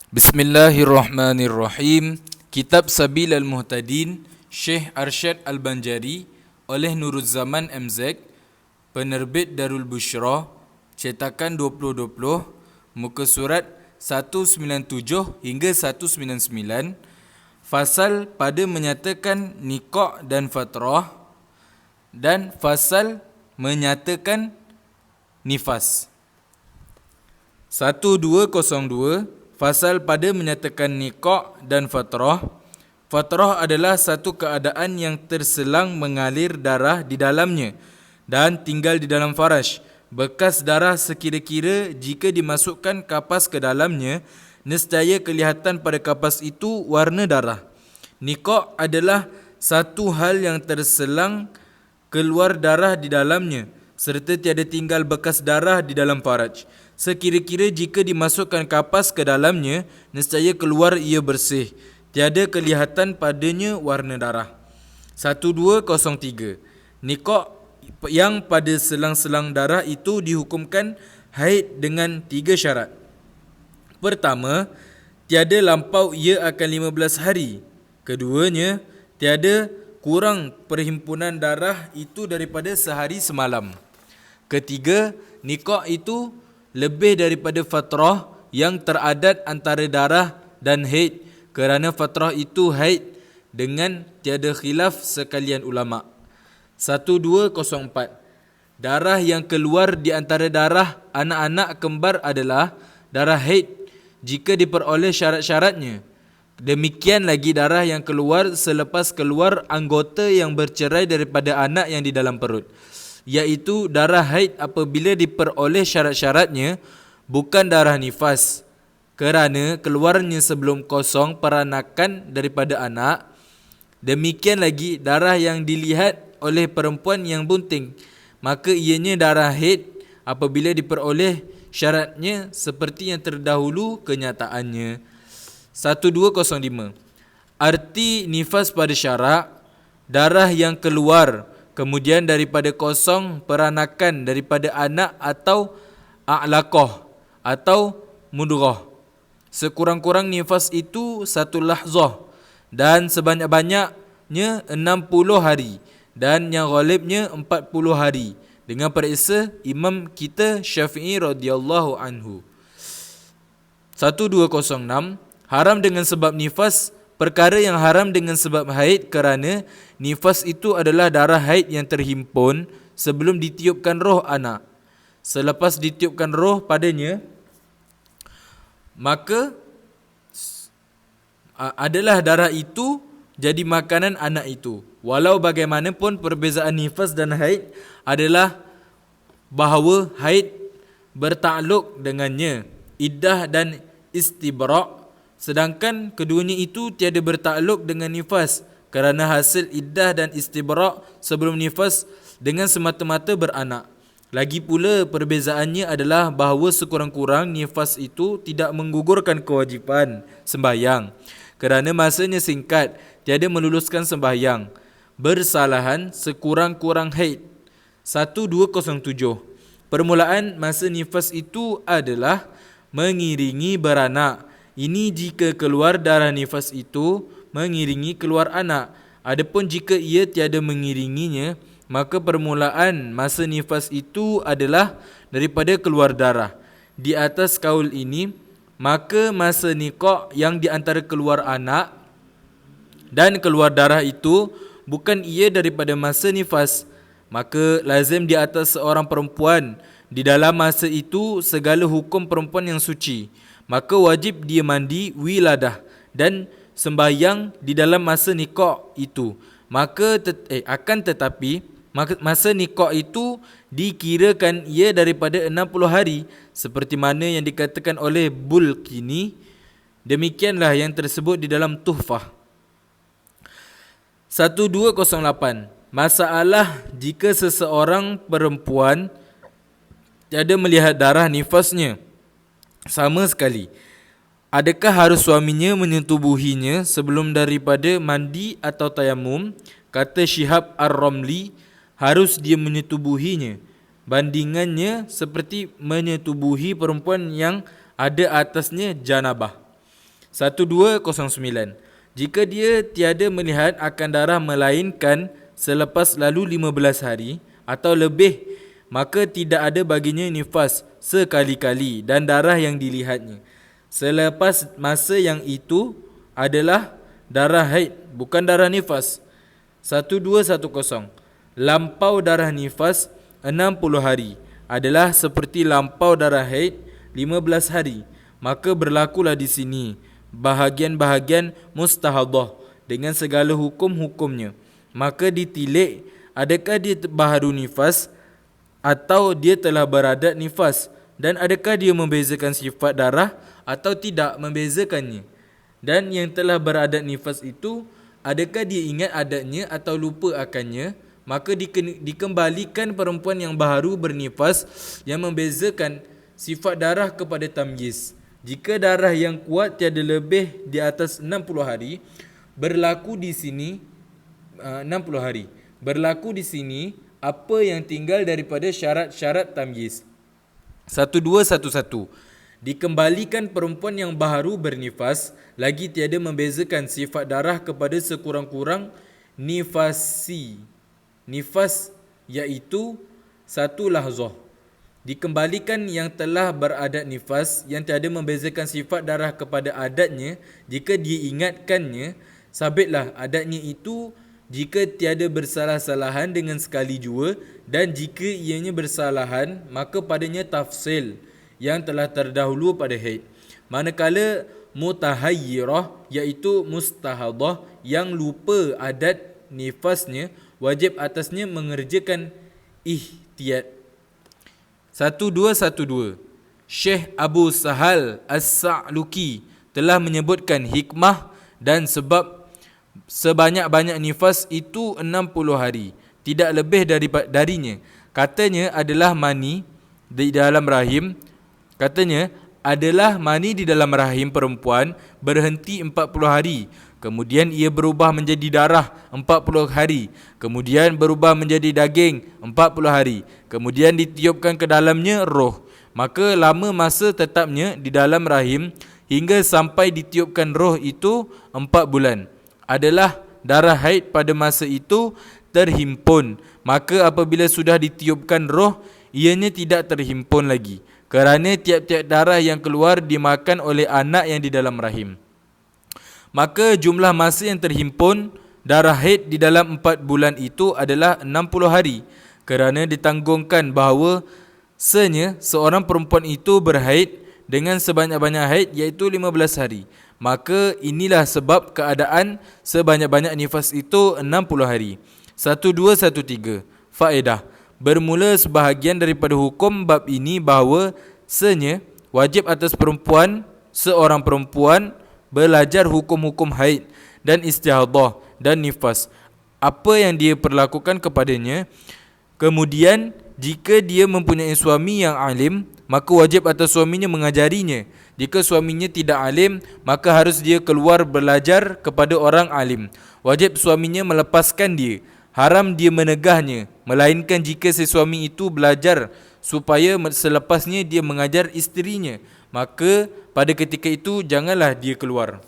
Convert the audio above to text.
Bismillahirrahmanirrahim. Kitab Sabil Al-Muhtadin, Syekh Arsyad Al-Banjari oleh Nuruzzaman MZ, penerbit Darul Bushra, cetakan 2020, muka surat 197 hingga 199, fasal pada menyatakan niqah dan fatrah dan fasal menyatakan nifas. 1202 fasal pada menyatakan niqah dan fatrah. Fatrah adalah satu keadaan yang terselang mengalir darah di dalamnya dan tinggal di dalam faraj. Bekas darah sekira-kira jika dimasukkan kapas ke dalamnya, nescaya kelihatan pada kapas itu warna darah. Niqah adalah satu hal yang terselang keluar darah di dalamnya serta tiada tinggal bekas darah di dalam faraj. Sekira-kira jika dimasukkan kapas ke dalamnya, nescaya keluar ia bersih, tiada kelihatan padanya warna darah. 1203. Niqah yang pada selang-selang darah itu dihukumkan haid dengan 3 syarat. Pertama, tiada lampau ia akan 15 hari. Keduanya, tiada kurang perhimpunan darah itu daripada sehari semalam. Ketiga, niqah itu lebih daripada fatrah yang teradat antara darah dan haid, kerana fatrah itu haid dengan tiada khilaf sekalian ulama. 1204. Darah yang keluar di antara darah anak-anak kembar adalah darah haid jika diperoleh syarat-syaratnya. Demikian lagi darah yang keluar selepas keluar anggota yang bercerai daripada anak yang di dalam perut, iaitu darah haid apabila diperoleh syarat-syaratnya, bukan darah nifas, kerana keluarnya sebelum kosong peranakan daripada anak. Demikian lagi darah yang dilihat oleh perempuan yang bunting, maka ianya darah haid apabila diperoleh syaratnya seperti yang terdahulu kenyataannya. 1205. Arti nifas pada syarak, darah yang keluar kemudian daripada kosong peranakan daripada anak atau a'laqah atau mudghah. Sekurang-kurang nifas itu 1 lahzah dan sebanyak-banyaknya 60 hari dan yang ghalibnya 40 hari dengan periksa Imam kita Syafi'i radhiyallahu anhu. 1206. Haram dengan sebab nifas, perkara yang haram dengan sebab haid, kerana nifas itu adalah darah haid yang terhimpun sebelum ditiupkan roh anak. Selepas ditiupkan roh padanya, maka adalah darah itu jadi makanan anak itu. Walau bagaimanapun perbezaan nifas dan haid adalah bahawa haid bertakluk dengannya iddah dan istibra', sedangkan keduanya itu tiada bertakluk dengan nifas, kerana hasil iddah dan istibra' sebelum nifas dengan semata-mata beranak. Lagi pula perbezaannya adalah bahawa sekurang-kurang nifas itu tidak menggugurkan kewajipan sembahyang, kerana masanya singkat, tiada meluluskan sembahyang. Bersalahan sekurang-kurang haid. 1207. Permulaan masa nifas itu adalah mengiringi beranak. Ini jika keluar darah nifas itu mengiringi keluar anak. Adapun jika ia tiada mengiringinya, maka permulaan masa nifas itu adalah daripada keluar darah. Di atas kaul ini, maka masa niqah yang di antara keluar anak dan keluar darah itu bukan ia daripada masa nifas. Maka lazim di atas seorang perempuan di dalam masa itu segala hukum perempuan yang suci. Maka wajib dia mandi wiladah dan sembahyang di dalam masa niqah itu. Maka akan tetapi masa niqah itu dikirakan ia daripada 60 hari, seperti mana yang dikatakan oleh Bulqini. Demikianlah yang tersebut di dalam Tuhfah. 1208. Masalah jika seseorang perempuan tiada melihat darah nifasnya sama sekali, adakah harus suaminya menyetubuhinya sebelum daripada mandi atau tayamum? Kata Syihab Ar-Ramli, harus dia menyetubuhinya. Bandingannya seperti menyetubuhi perempuan yang ada atasnya janabah. 1209. Jika dia tiada melihat akan darah melainkan selepas lalu 15 hari atau lebih, maka tidak ada baginya nifas sekali-kali dan darah yang dilihatnya selepas masa yang itu adalah darah haid, bukan darah nifas. 1210. Lampau darah nifas 60 hari adalah seperti lampau darah haid 15 hari. Maka berlakulah di sini bahagian-bahagian mustahadah dengan segala hukum-hukumnya. Maka ditilik adakah dia baharu nifas atau dia telah beradat nifas, dan adakah dia membezakan sifat darah atau tidak membezakannya. Dan yang telah beradat nifas itu, adakah dia ingat adatnya atau lupa akannya, maka dikembalikan perempuan yang baharu bernifas yang membezakan sifat darah kepada tamyiz. Jika darah yang kuat tiada lebih di atas 60 hari, berlaku di sini 60 hari. Berlaku di sini apa yang tinggal daripada syarat-syarat tamyiz. 1211. Dikembalikan perempuan yang baharu bernifas lagi tiada membezakan sifat darah kepada sekurang-kurang nifasi. Nifas iaitu satu lahzah. Dikembalikan yang telah beradat nifas yang tiada membezakan sifat darah kepada adatnya jika diingatkannya, sabitlah adatnya itu jika tiada bersalah-salahan dengan sekali jua, dan jika ianya bersalahan maka padanya tafsil yang telah terdahulu pada haid. Manakala mutahayyirah iaitu mustahadah yang lupa adat nifasnya, wajib atasnya mengerjakan ihtiyat. 1212. Syekh Abu Sahal As-Sa'luki telah menyebutkan hikmah dan sebab sebanyak-banyak nifas itu 60 hari, tidak lebih darinya. Katanya adalah mani di dalam rahim. Katanya adalah mani di dalam rahim perempuan berhenti 40 hari. Kemudian ia berubah menjadi darah 40 hari. Kemudian berubah menjadi daging 40 hari. Kemudian ditiupkan ke dalamnya roh. Maka lama masa tetapnya di dalam rahim hingga sampai ditiupkan roh itu 4 bulan. Adalah darah haid pada masa itu terhimpun. Maka apabila sudah ditiupkan roh, ianya tidak terhimpun lagi. Kerana tiap-tiap darah yang keluar dimakan oleh anak yang di dalam rahim. Maka jumlah masa yang terhimpun darah haid di dalam 4 bulan itu adalah 60 hari. Kerana ditanggungkan bahawa seorang perempuan itu berhaid dengan sebanyak-banyak haid iaitu 15 hari. Maka inilah sebab keadaan sebanyak-banyak nifas itu 60 hari. 1213. Faedah. Bermula sebahagian daripada hukum bab ini bahawa wajib atas seorang perempuan belajar hukum-hukum haid dan istihadah dan nifas, apa yang dia perlakukan kepadanya. Kemudian jika dia mempunyai suami yang alim, maka wajib atas suaminya mengajarinya. Jika suaminya tidak alim, maka harus dia keluar belajar kepada orang alim. Wajib suaminya melepaskan dia. Haram dia menegahnya, melainkan jika si suami itu belajar supaya selepasnya dia mengajar isterinya, maka pada ketika itu janganlah dia keluar.